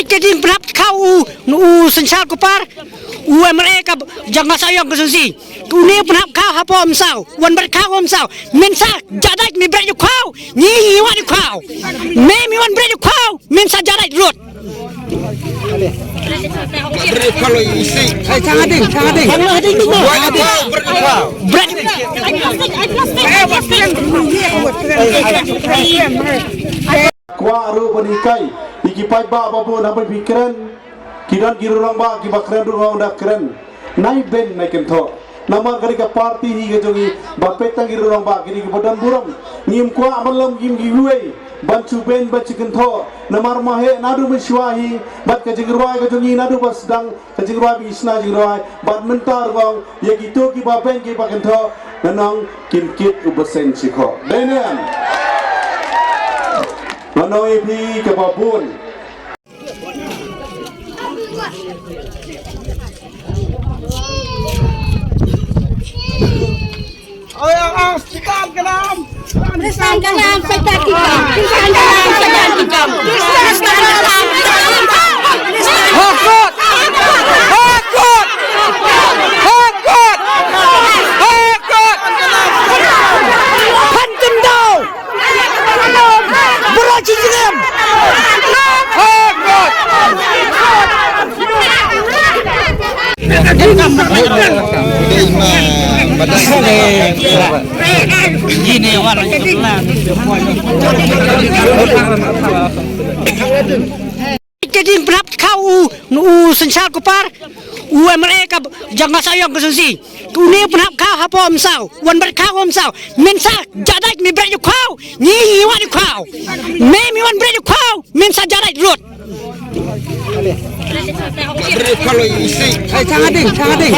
jadi berap kau sensal kupar mereka jangan sayang kesusi ini berap kau apa omsau wan berkau omsau mensa jadat mi berju kau ni wan kau me mi wan berju kau mensa jadat rot kalau isi sangat ding Kuah aru penikai, ikipai ba babu nampai pikiran, kiran kirurang ba kibakran durang dah keren, nai ben nai kento, nama kari ka parti hi kejongi, bapetang kirurang ba kiri kebadan buram, ngim kuah amalam ngim giwe, bancu ben bancu kento, namar mahe nadu mensyuahi, bat kajengruai kejongi nadu basdang, kajengruai bisna jengruai, bat mentar gong, ya gitu kibaben kibakento, nanang kinkit ubesen siko, denian. Manoi pi kebabun. oh yang sekitar kenam Kristan kalam sekitar kita. Kristan kalam sekitar kita. Kristan kalam hakut Pantun dau beroci jengem gini orang sebelah jadi berap kau sensal kupar mereka jangan sayang kesusi ini berap kau apa omsau wan berkau omsau mensa jadat mi berju kau ni wan kau me mi wan berju kau mensa jadat rot kalau isi sangat ding plastik